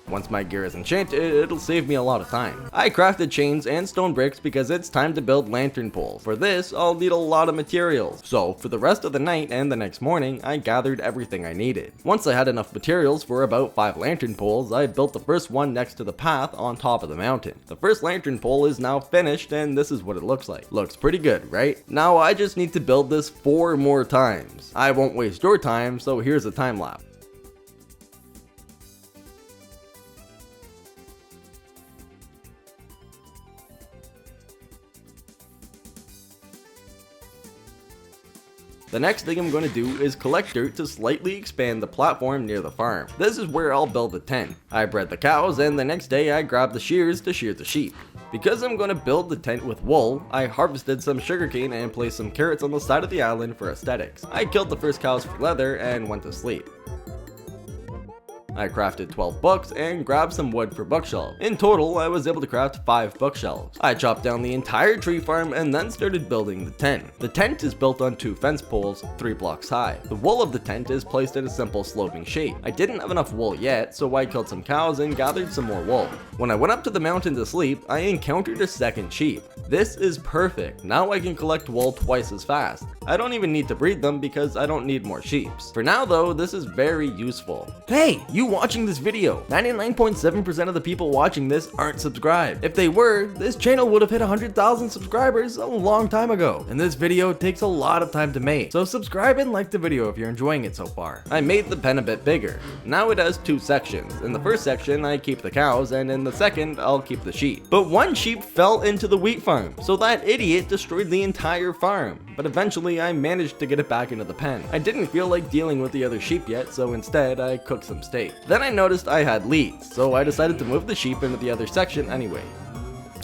Once my gear is enchanted, it'll save me a lot of time. I crafted chains and stone bricks because it's time to build lantern poles. For this, I'll need a lot of materials. So, for the rest of the night and the next morning, I gathered everything I needed. Once I had enough materials for about 5 lantern poles, I built the first one next to the path on top of the mountain. The first lantern pole is now finished and this is what it looks like. Looks pretty good, right? Now I just need to build this 4 more times. I won't waste your time, so here's a time lapse. The next thing I'm going to do is collect dirt to slightly expand the platform near the farm. This is where I'll build the tent. I bred the cows and the next day I grabbed the shears to shear the sheep. Because I'm going to build the tent with wool, I harvested some sugarcane and placed some carrots on the side of the island for aesthetics. I killed the first cows for leather and went to sleep. I crafted 12 books and grabbed some wood for bookshelves. In total, I was able to craft 5 bookshelves. I chopped down the entire tree farm and then started building the tent. The tent is built on 2 fence poles, 3 blocks high. The wool of the tent is placed in a simple sloping shape. I didn't have enough wool yet, so I killed some cows and gathered some more wool. When I went up to the mountain to sleep, I encountered a second sheep. This is perfect. Now I can collect wool twice as fast. I don't even need to breed them because I don't need more sheep. For now though, this is very useful. Hey, you watching this video, 99.7% of the people watching this aren't subscribed. If they were, this channel would have hit 100,000 subscribers a long time ago. And this video takes a lot of time to make. So subscribe and like the video if you're enjoying it so far. I made the pen a bit bigger. Now it has 2 sections. In the first section, I keep the cows, and in the second, I'll keep the sheep. But one sheep fell into the wheat farm, so that idiot destroyed the entire farm. But eventually, I managed to get it back into the pen. I didn't feel like dealing with the other sheep yet, so instead, I cooked some steak. Then I noticed I had leads, so I decided to move the sheep into the other section anyway.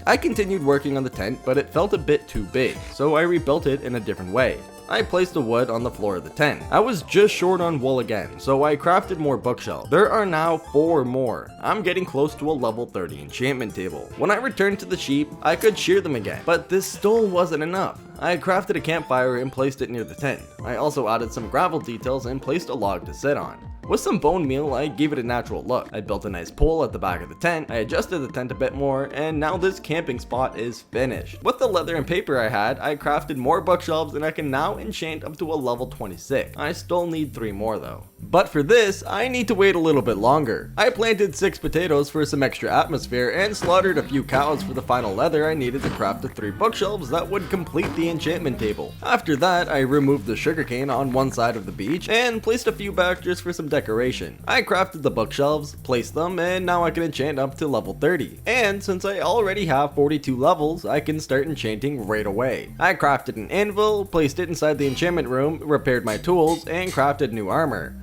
I continued working on the tent, but it felt a bit too big, so I rebuilt it in a different way. I placed the wood on the floor of the tent. I was just short on wool again, so I crafted more bookshelves. There are now 4 more. I'm getting close to a level 30 enchantment table. When I returned to the sheep, I could shear them again, but this still wasn't enough. I crafted a campfire and placed it near the tent. I also added some gravel details and placed a log to sit on. With some bone meal, I gave it a natural look. I built a nice pole at the back of the tent, I adjusted the tent a bit more, and now this camping spot is finished. With the leather and paper I had, I crafted more bookshelves and I can now enchant up to a level 26. I still need 3 more though. But for this, I need to wait a little bit longer. I planted 6 potatoes for some extra atmosphere and slaughtered a few cows for the final leather I needed to craft the 3 bookshelves that would complete the enchantment table. After that, I removed the sugarcane on one side of the beach and placed a few back just for some decoration. I crafted the bookshelves, placed them, and now I can enchant up to level 30. And since I already have 42 levels, I can start enchanting right away. I crafted an anvil, placed it inside the enchantment room, repaired my tools, and crafted new armor.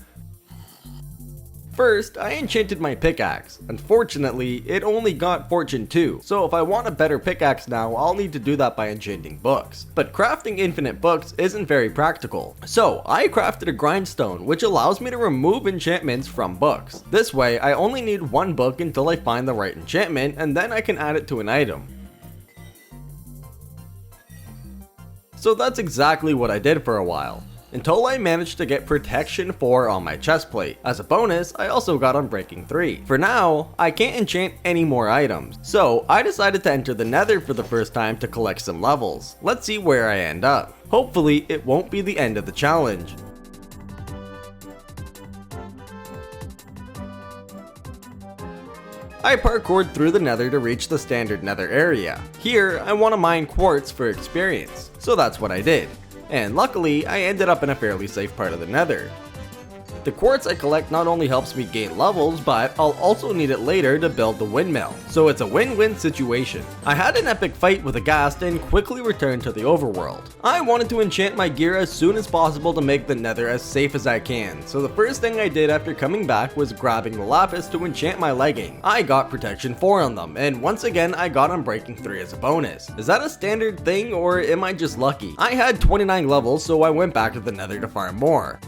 First, I enchanted my pickaxe. Unfortunately, it only got Fortune 2, so if I want a better pickaxe now, I'll need to do that by enchanting books. But crafting infinite books isn't very practical. So, I crafted a grindstone, which allows me to remove enchantments from books. This way, I only need 1 book until I find the right enchantment, and then I can add it to an item. So that's exactly what I did for a while, until I managed to get protection 4 on my chestplate. As a bonus, I also got Unbreaking 3. For now, I can't enchant any more items, so I decided to enter the Nether for the first time to collect some levels. Let's see where I end up. Hopefully, it won't be the end of the challenge. I parkoured through the Nether to reach the standard Nether area. Here, I want to mine quartz for experience, so that's what I did. And luckily, I ended up in a fairly safe part of the Nether. The quartz I collect not only helps me gain levels, but I'll also need it later to build the windmill, so it's a win-win situation. I had an epic fight with a ghast and quickly returned to the overworld. I wanted to enchant my gear as soon as possible to make the nether as safe as I can, so the first thing I did after coming back was grabbing the lapis to enchant my legging. I got protection 4 on them, and once again I got unbreaking 3 as a bonus. Is that a standard thing, or am I just lucky? I had 29 levels, so I went back to the nether to farm more.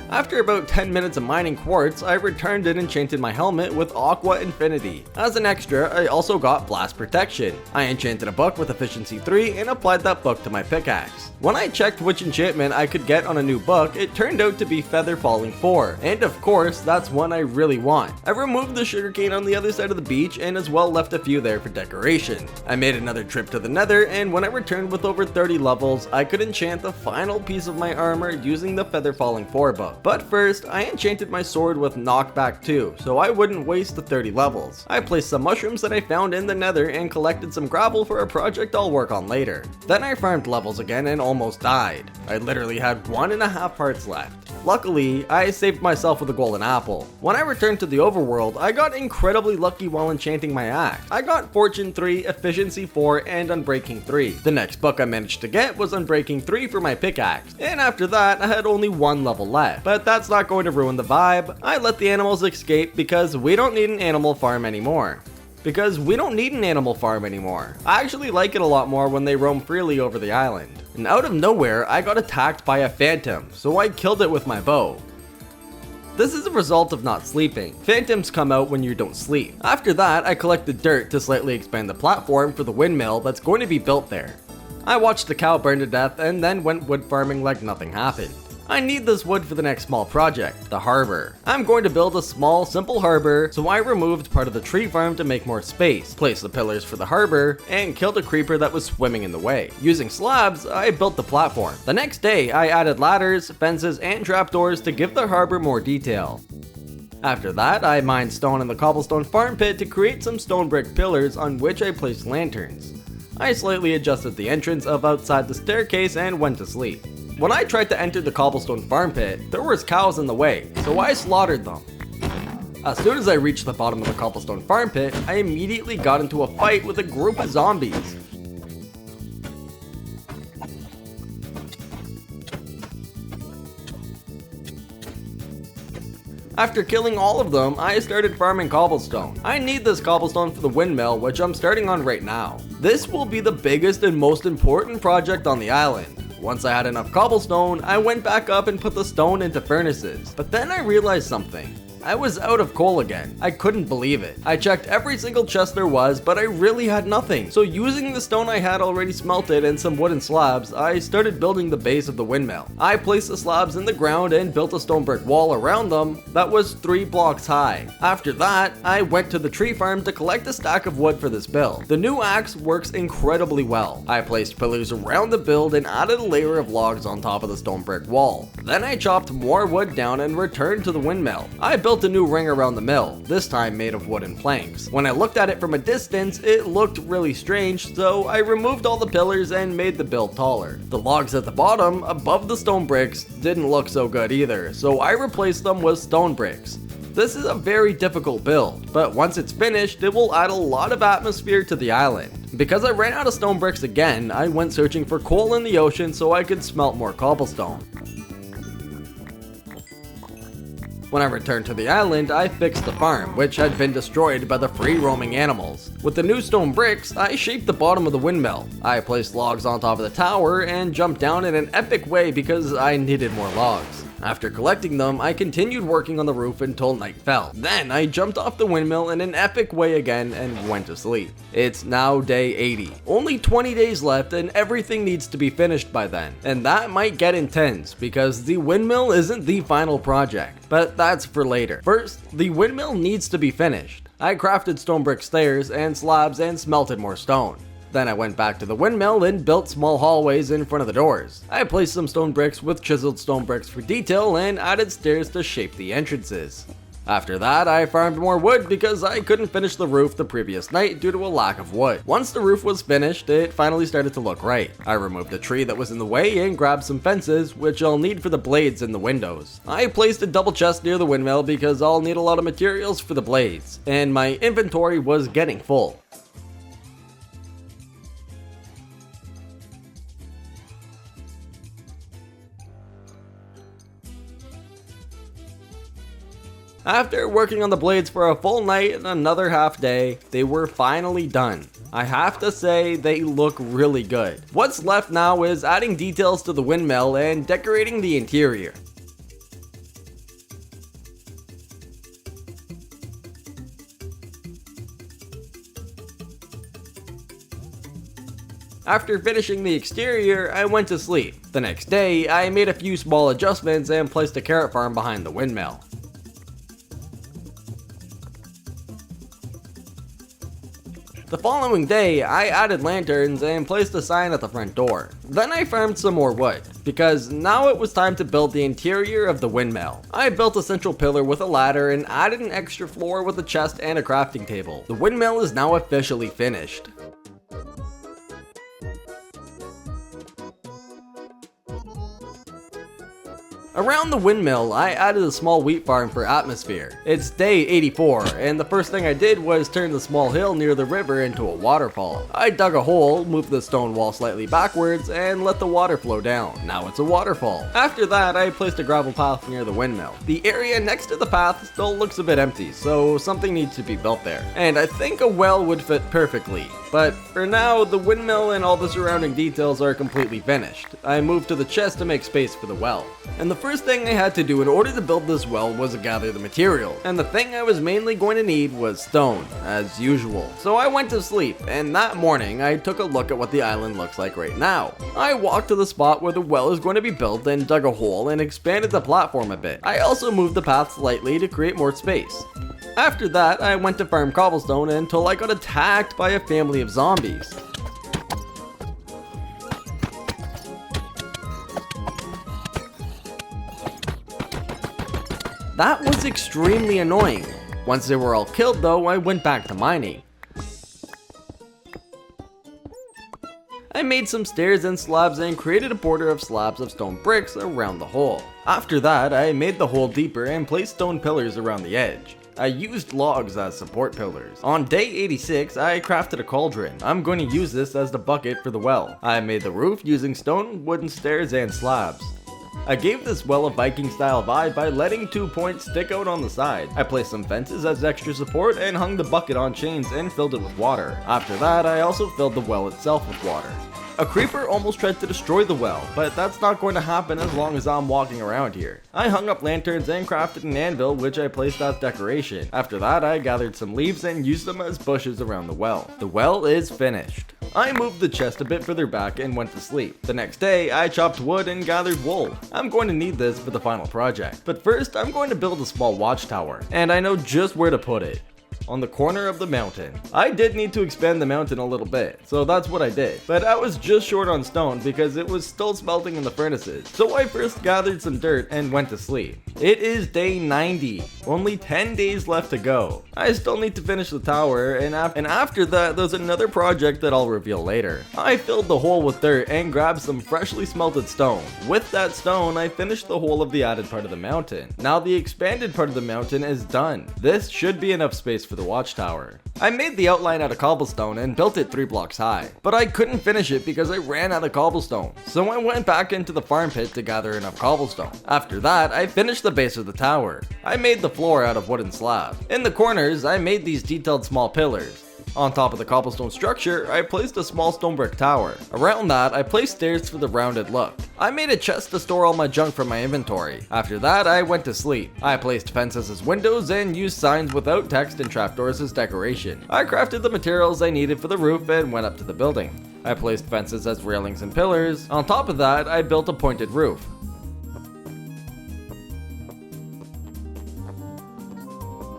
After about 10 minutes of mining quartz, I returned and enchanted my helmet with Aqua Infinity. As an extra, I also got Blast Protection. I enchanted a book with Efficiency 3 and applied that book to my pickaxe. When I checked which enchantment I could get on a new book, it turned out to be Feather Falling 4, and of course, that's one I really want. I removed the sugarcane on the other side of the beach and as well left a few there for decoration. I made another trip to the nether, and when I returned with over 30 levels, I could enchant the final piece of my armor using the Feather Falling 4 book. But first, I enchanted my sword with Knockback 2, so I wouldn't waste the 30 levels. I placed some mushrooms that I found in the nether and collected some gravel for a project I'll work on later. Then I farmed levels again and almost died. I literally had 1.5 hearts left. Luckily, I saved myself with a golden apple. When I returned to the overworld, I got incredibly lucky while enchanting my axe. I got Fortune 3, Efficiency 4, and Unbreaking 3. The next book I managed to get was Unbreaking 3 for my pickaxe, and after that, I had only 1 level left. But that's not going to ruin the vibe. I let the animals escape because we don't need an animal farm anymore. I actually like it a lot more when they roam freely over the island. And out of nowhere, I got attacked by a phantom, so I killed it with my bow. This is a result of not sleeping. Phantoms come out when you don't sleep. After that, I collected dirt to slightly expand the platform for the windmill that's going to be built there. I watched the cow burn to death and then went wood farming like nothing happened. I need this wood for the next small project, the harbor. I'm going to build a small, simple harbor, so I removed part of the tree farm to make more space, placed the pillars for the harbor, and killed a creeper that was swimming in the way. Using slabs, I built the platform. The next day, I added ladders, fences, and trapdoors to give the harbor more detail. After that, I mined stone in the cobblestone farm pit to create some stone brick pillars on which I placed lanterns. I slightly adjusted the entrance of outside the staircase and went to sleep. When I tried to enter the cobblestone farm pit, there was cows in the way, so I slaughtered them. As soon as I reached the bottom of the cobblestone farm pit, I immediately got into a fight with a group of zombies. After killing all of them, I started farming cobblestone. I need this cobblestone for the windmill, which I'm starting on right now. This will be the biggest and most important project on the island. Once I had enough cobblestone, I went back up and put the stone into furnaces. But then I realized something. I was out of coal again. I couldn't believe it. I checked every single chest there was, but I really had nothing. So using the stone I had already smelted and some wooden slabs, I started building the base of the windmill. I placed the slabs in the ground and built a stone brick wall around them that was 3 blocks high. After that, I went to the tree farm to collect a stack of wood for this build. The new axe works incredibly well. I placed pillars around the build and added a layer of logs on top of the stone brick wall. Then I chopped more wood down and returned to the windmill. I built a new ring around the mill, this time made of wooden planks. When I looked at it from a distance, it looked really strange, so I removed all the pillars and made the build taller. The logs at the bottom, above the stone bricks, didn't look so good either, so I replaced them with stone bricks. This is a very difficult build, but once it's finished, it will add a lot of atmosphere to the island. Because I ran out of stone bricks again, I went searching for coal in the ocean so I could smelt more cobblestone. When I returned to the island, I fixed the farm, which had been destroyed by the free-roaming animals. With the new stone bricks, I shaped the bottom of the windmill. I placed logs on top of the tower and jumped down in an epic way because I needed more logs. After collecting them, I continued working on the roof until night fell. Then I jumped off the windmill in an epic way again and went to sleep. It's now day 80. Only 20 days left and everything needs to be finished by then. And that might get intense because the windmill isn't the final project, but that's for later. First, the windmill needs to be finished. I crafted stone brick stairs and slabs and smelted more stone. Then I went back to the windmill and built small hallways in front of the doors. I placed some stone bricks with chiseled stone bricks for detail and added stairs to shape the entrances. After that, I farmed more wood because I couldn't finish the roof the previous night due to a lack of wood. Once the roof was finished, it finally started to look right. I removed the tree that was in the way and grabbed some fences, which I'll need for the blades in the windows. I placed a double chest near the windmill because I'll need a lot of materials for the blades, and my inventory was getting full. After working on the blades for a full night and another half day, they were finally done. I have to say, they look really good. What's left now is adding details to the windmill and decorating the interior. After finishing the exterior, I went to sleep. The next day, I made a few small adjustments and placed a carrot farm behind the windmill. The following day, I added lanterns and placed a sign at the front door. Then I farmed some more wood, because now it was time to build the interior of the windmill. I built a central pillar with a ladder and added an extra floor with a chest and a crafting table. The windmill is now officially finished. Around the windmill, I added a small wheat farm for atmosphere. It's day 84, and the first thing I did was turn the small hill near the river into a waterfall. I dug a hole, moved the stone wall slightly backwards, and let the water flow down. Now it's a waterfall. After that, I placed a gravel path near the windmill. The area next to the path still looks a bit empty, so something needs to be built there. And I think a well would fit perfectly. But for now, the windmill and all the surrounding details are completely finished. I moved to the chest to make space for the well. And the first thing I had to do in order to build this well was to gather the material. And the thing I was mainly going to need was stone, as usual. So I went to sleep, and that morning I took a look at what the island looks like right now. I walked to the spot where the well is going to be built and dug a hole and expanded the platform a bit. I also moved the path slightly to create more space. After that, I went to farm cobblestone until I got attacked by a family of zombies. That was extremely annoying. Once they were all killed though, I went back to mining. I made some stairs and slabs and created a border of slabs of stone bricks around the hole. After that, I made the hole deeper and placed stone pillars around the edge. I used logs as support pillars. On day 86, I crafted a cauldron. I'm going to use this as the bucket for the well. I made the roof using stone, wooden stairs, and slabs. I gave this well a Viking style vibe by letting 2 points stick out on the side. I placed some fences as extra support and hung the bucket on chains and filled it with water. After that, I also filled the well itself with water. A creeper almost tried to destroy the well, but that's not going to happen as long as I'm walking around here. I hung up lanterns and crafted an anvil which I placed as decoration. After that, I gathered some leaves and used them as bushes around the well. The well is finished. I moved the chest a bit further back and went to sleep. The next day, I chopped wood and gathered wool. I'm going to need this for the final project. But first, I'm going to build a small watchtower, and I know just where to put it. On the corner of the mountain. I did need to expand the mountain a little bit, so that's what I did. But I was just short on stone because it was still smelting in the furnaces. So I first gathered some dirt and went to sleep. It is day 90, only 10 days left to go. I still need to finish the tower, and after that there's another project that I'll reveal later. I filled the hole with dirt and grabbed some freshly smelted stone. With that stone, I finished the whole of the added part of the mountain. Now the expanded part of the mountain is done. This should be enough space for the watchtower. I made the outline out of cobblestone and built it 3 blocks high, but I couldn't finish it because I ran out of cobblestone, so I went back into the farm pit to gather enough cobblestone. After that, I finished the base of the tower. I made the floor out of wooden slab. In the corners, I made these detailed small pillars. On top of the cobblestone structure, I placed a small stone brick tower. Around that, I placed stairs for the rounded look. I made a chest to store all my junk from my inventory. After that, I went to sleep. I placed fences as windows and used signs without text and trapdoors as decoration. I crafted the materials I needed for the roof and went up to the building. I placed fences as railings and pillars. On top of that, I built a pointed roof.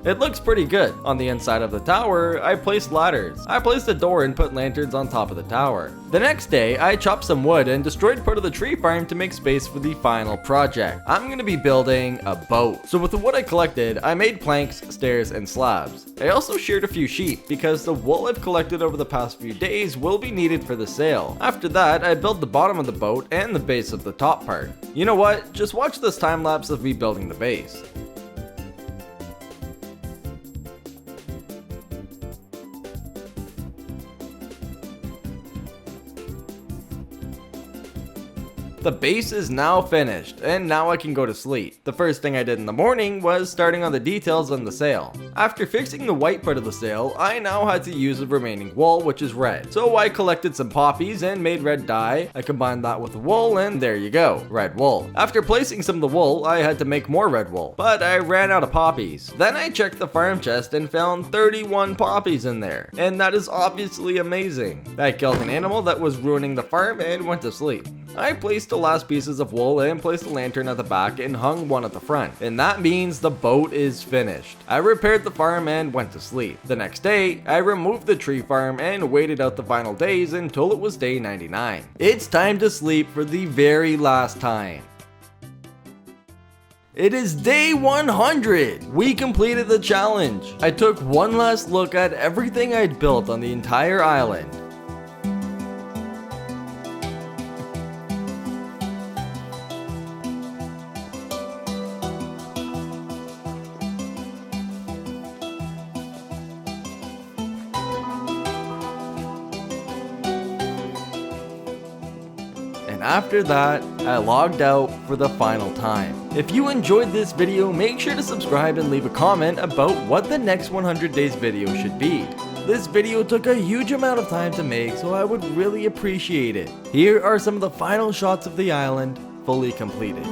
It looks pretty good. On the inside of the tower, I placed ladders. I placed a door and put lanterns on top of the tower. The next day, I chopped some wood and destroyed part of the tree farm to make space for the final project. I'm gonna be building a boat. So with the wood I collected, I made planks, stairs, and slabs. I also sheared a few sheep because the wool I've collected over the past few days will be needed for the sail. After that, I built the bottom of the boat and the base of the top part. You know what? Just watch this time lapse of me building the base. The base is now finished, and now I can go to sleep. The first thing I did in the morning was starting on the details on the sail. After fixing the white part of the sail, I now had to use the remaining wool, which is red. So I collected some poppies and made red dye. I combined that with the wool, and there you go, red wool. After placing some of the wool, I had to make more red wool, but I ran out of poppies. Then I checked the farm chest and found 31 poppies in there, and that is obviously amazing. I killed an animal that was ruining the farm and went to sleep. I placed the last pieces of wool and placed a lantern at the back and hung one at the front, and that means the boat is finished. I repaired the farm and went to sleep. The next day, I removed the tree farm and waited out the final days until it was day 99. It's time to sleep for the very last time. It is day 100! We completed the challenge. I took one last look at everything I'd built on the entire island. And after that, I logged out for the final time. If you enjoyed this video, make sure to subscribe and leave a comment about what the next 100 days video should be. This video took a huge amount of time to make, so I would really appreciate it. Here are some of the final shots of the island, fully completed.